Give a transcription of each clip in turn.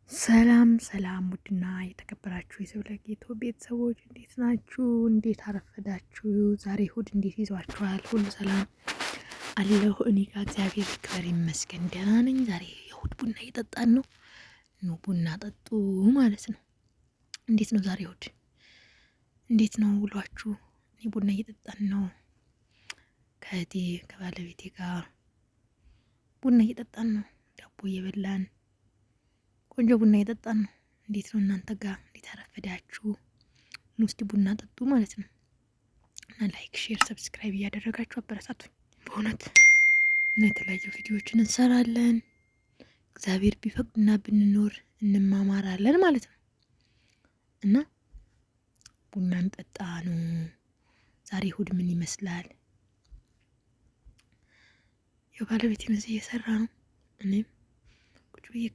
ሰላም ሰላም ውድና የተከበራችሁ የሰብለጌቶ ቤተሰቦች እንዴት ናችሁ? እንዴት አረፈዳችሁ? ዛሬ እሁድ እንዴት ይዟችኋል? ሁሉ ሰላም አለሁ እኔ ጋር እግዚአብሔር ይክበር ይመስገን ደህና ነኝ። ዛሬ የእሁድ ቡና እየጠጣን ነው። ኑ ቡና ጠጡ ማለት ነው። እንዴት ነው ዛሬ እሁድ? እንዴት ነው ውሏችሁ? እኔ ቡና እየጠጣን ነው ከእህቴ ከባለቤቴ ጋር ቡና እየጠጣን ነው። ዳቦ እየበላን ቆንጆ ቡና እየጠጣን ነው። እንዴት ነው እናንተ ጋር? እንዴት አረፈዳችሁ? እስቲ ቡና ጠጡ ማለት ነው። እና ላይክ፣ ሼር፣ ሰብስክራይብ እያደረጋችሁ አበረታቱኝ በእውነት እና የተለያዩ ቪዲዮዎችን እንሰራለን። እግዚአብሔር ቢፈቅድና ብንኖር እንማማራለን ማለት ነው። እና ቡናን ጠጣ ነው። ዛሬ እሁድ ምን ይመስላል? የባለቤቴ እዚህ እየሰራ ነው። እኔም ቁጭ ብዬ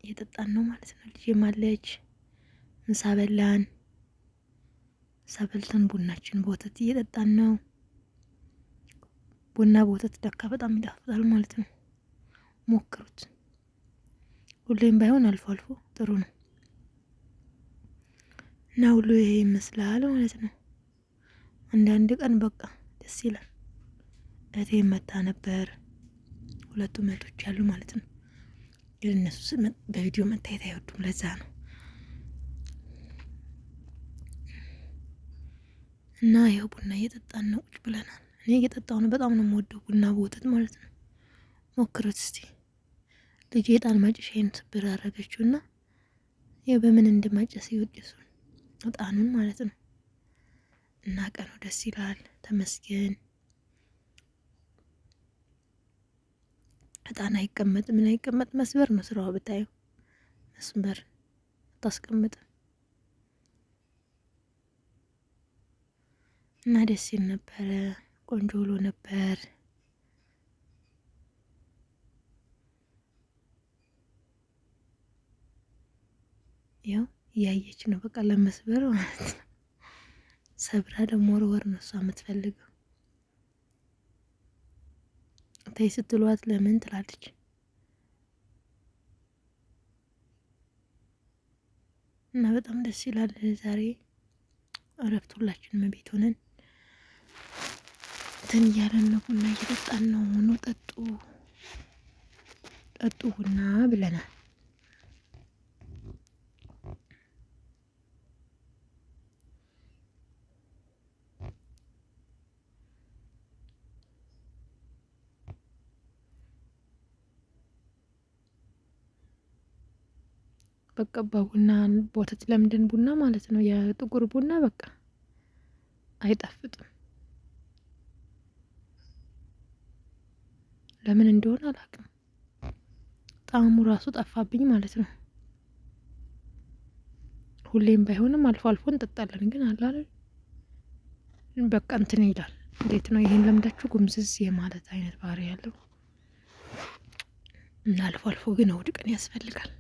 እየጠጣን ነው ማለት ነው። ልጄም አለች። ምሳ በላን። ምሳ በልተን ቡናችን በወተት እየጠጣን ነው። ቡና በወተት ደካ በጣም ይጣፍጣል ማለት ነው። ሞክሩት። ሁሌም ባይሆን አልፎ አልፎ ጥሩ ነው እና ሁሉ ይሄ ይመስላል ማለት ነው። አንዳንድ ቀን በቃ ደስ ይላል። እህቴ መታ ነበር። ሁለቱም እህቶች ያሉ ማለት ነው። ግን እነሱ በቪዲዮ መታየት አይወዱም። ለዛ ነው እና ይኸው ቡና እየጠጣን ነው። ቁጭ ብለናል። እኔ እየጠጣሁ ነው። በጣም ነው የምወደው ቡና በወተት ማለት ነው። ሞክሩት እስቲ። ልጄ ዕጣን ማጨሻዬን ስብር አደረገችው እና ይኸው በምን እንደማጨስ ይወድሱ ዕጣኑን ማለት ነው። እና ቀኑ ደስ ይላል። ተመስገን። ዕጣን አይቀመጥ ምን አይቀመጥ መስበር ነው ስራው። ብታዩ መስበር ታስቀምጥ እና ደስ ይል ነበረ። ቆንጆ ውሎ ነበር። ያው እያየች ነው በቃ ለመስበር ማለት ነው። ሰብራ ደግሞ ወርወር ነው እሷ የምትፈልገው። ተይ ስትሏት ለምን ትላለች። እና በጣም ደስ ይላል። ዛሬ እረፍት ሁላችንም ቤት ሆነን እንትን እያለን ነው። ቡና እየጠጣን ነው። ኑ ጠጡ ጠጡ ቡና ብለናል። በቃ በቡና በወተት ለምደን ቡና ማለት ነው። የጥቁር ቡና በቃ አይጣፍጥም። ለምን እንደሆነ አላውቅም። ጣዕሙ ራሱ ጠፋብኝ ማለት ነው። ሁሌም ባይሆንም አልፎ አልፎ እንጠጣለን። ግን አለ አይደል በቃ እንትን ይላል። እንዴት ነው ይሄን ለምዳችሁ ጉምዝዝ የማለት አይነት ባህሪ ያለው እና አልፎ አልፎ ግን እሁድ ቀን ያስፈልጋል።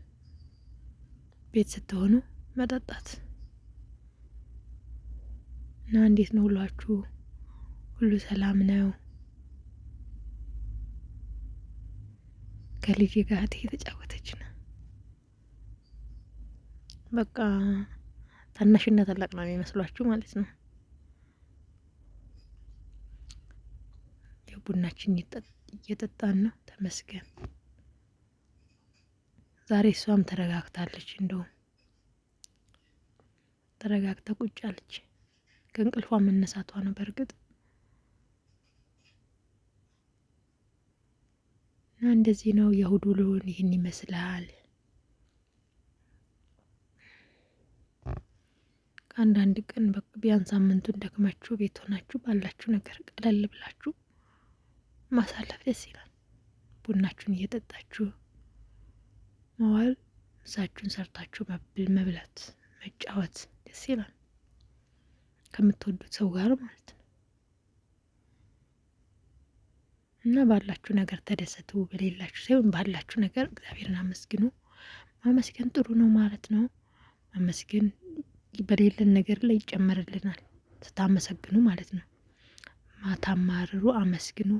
ቤት ስትሆኑ መጠጣት እና እንዴት ነው ሁላችሁ? ሁሉ ሰላም ነው? ከልጄ ጋር እየተጫወተች ነው። በቃ ታናሽና ታላቅ ነው የሚመስሏችሁ ማለት ነው። የቡናችን እየጠጣን ነው። ተመስገን። ዛሬ እሷም ተረጋግታለች። እንደውም ተረጋግታ ቁጭ አለች። ከእንቅልፏ መነሳቷ ነው በእርግጥ እና እንደዚህ ነው የእሁድ ውሎን ይህን ይመስላል። ከአንዳንድ ቀን በቃ ቢያንስ ሳምንቱን ደክማችሁ ቤት ሆናችሁ ባላችሁ ነገር ቀለል ብላችሁ ማሳለፍ ደስ ይላል። ቡናችሁን እየጠጣችሁ መዋል፣ ምሳችሁን ሰርታችሁ መብላት፣ መጫወት ደስ ይላል። ከምትወዱት ሰው ጋር ማለት ነው። እና ባላችሁ ነገር ተደሰቱ። በሌላችሁ ሳይሆን ባላችሁ ነገር እግዚአብሔርን አመስግኑ። ማመስገን ጥሩ ነው ማለት ነው። ማመስገን በሌለን ነገር ላይ ይጨመርልናል ስታመሰግኑ ማለት ነው። ማታማርሩ አመስግኑ።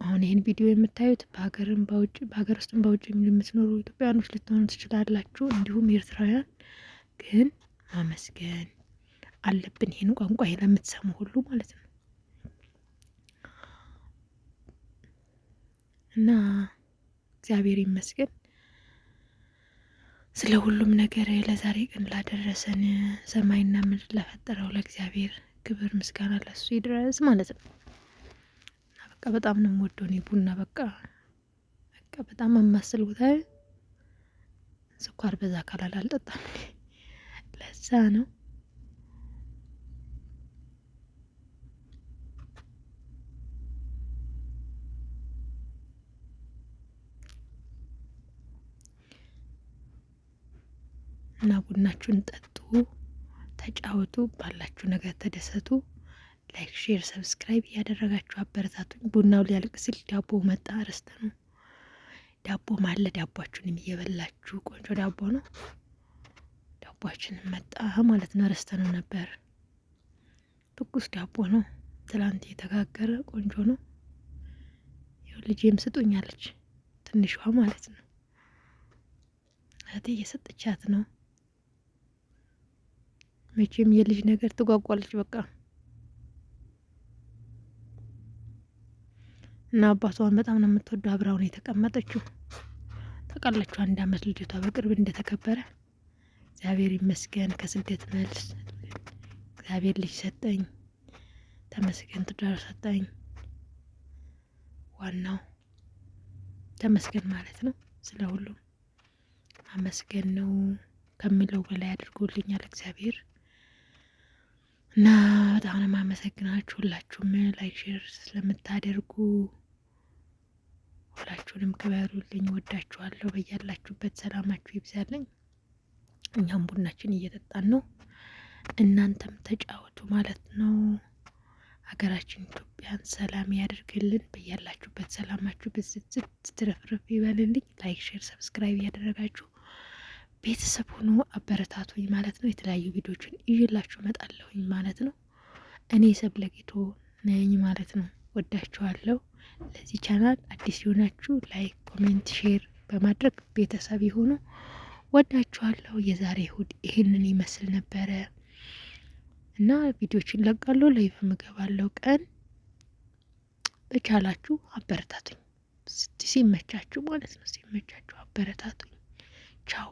አሁን ይህን ቪዲዮ የምታዩት በሀገርም በውጭ በሀገር ውስጥም በውጭ የምትኖሩ ኢትዮጵያውያኖች ልትሆኑ ትችላላችሁ። እንዲሁም ኤርትራውያን ግን ማመስገን አለብን። ይህን ቋንቋ ለምትሰሙ ሁሉ ማለት ነው እና እግዚአብሔር ይመስገን ስለ ሁሉም ነገር ለዛሬ ቀን ላደረሰን ሰማይና ምድር ለፈጠረው ለእግዚአብሔር ክብር ምስጋና ለሱ ይድረስ ማለት ነው። በቃ በጣም ነው የምወደው እኔ ቡና በቃ በጣም አማስል ቦታ ስኳር በዛ ካላል አልጠጣም። ለዛ ነው እና ቡናችሁን ጠጡ፣ ተጫወቱ፣ ባላችሁ ነገር ተደሰቱ። ላይክ፣ ሼር፣ ሰብስክራይብ እያደረጋችሁ አበረታቱኝ። ቡናው ሊያልቅ ሲል ዳቦ መጣ። ረስተ ነው ዳቦ ማለ ዳቧችሁንም እየበላችሁ ቆንጆ ዳቦ ነው። ዳቧችንን መጣ ማለት ነው። ረስተ ነው ነበር። ትኩስ ዳቦ ነው። ትላንት የተጋገረ ቆንጆ ነው። ያው ልጄም ስጡኛለች ትንሿ ማለት ነው። እህቴ እየሰጠቻት ነው። መቼም የልጅ ነገር ትጓጓለች በቃ እና አባቷን በጣም ነው የምትወደው። አብራውን የተቀመጠችው ታውቃላችሁ። 1 አመት ልጅቷ በቅርብ እንደተከበረ እግዚአብሔር ይመስገን። ከስደት መልስ እግዚአብሔር ልጅ ሰጠኝ፣ ተመስገን። ትዳር ሰጠኝ። ዋናው ተመስገን ማለት ነው። ስለ ሁሉም አመስገን ነው። ከምለው በላይ አድርጎልኛል እግዚአብሔር እና በጣም ነው የማመሰግናችሁ ሁላችሁም ላይክ ሼር ስለምታደርጉ ሁላችሁንም ክበሩልኝ። ወዳችኋለሁ። በያላችሁበት ሰላማችሁ ይብዛልኝ። እኛም ቡናችን እየጠጣን ነው፣ እናንተም ተጫወቱ ማለት ነው። ሀገራችን ኢትዮጵያን ሰላም ያደርግልን። በያላችሁበት ሰላማችሁ ብዝት ትረፍረፍ ይበልልኝ። ላይክ ሼር ሰብስክራይብ እያደረጋችሁ ቤተሰብ ሆኖ አበረታቱኝ ማለት ነው። የተለያዩ ቪዲዮችን ይዤላችሁ እመጣለሁኝ ማለት ነው። እኔ ሰብለጌቶ ነኝ ማለት ነው። ወዳችኋለሁ። ለዚህ ቻናል አዲስ የሆናችሁ ላይክ፣ ኮሜንት፣ ሼር በማድረግ ቤተሰብ የሆኑ ወዳችኋለሁ። የዛሬ እሁድ ይሄንን ይመስል ነበረ እና ቪዲዮችን ለቃለሁ፣ ላይቭ እገባለሁ። ቀን በቻላችሁ አበረታቱኝ፣ ሲመቻችሁ ማለት ነው። ሲመቻችሁ አበረታቱኝ። ቻው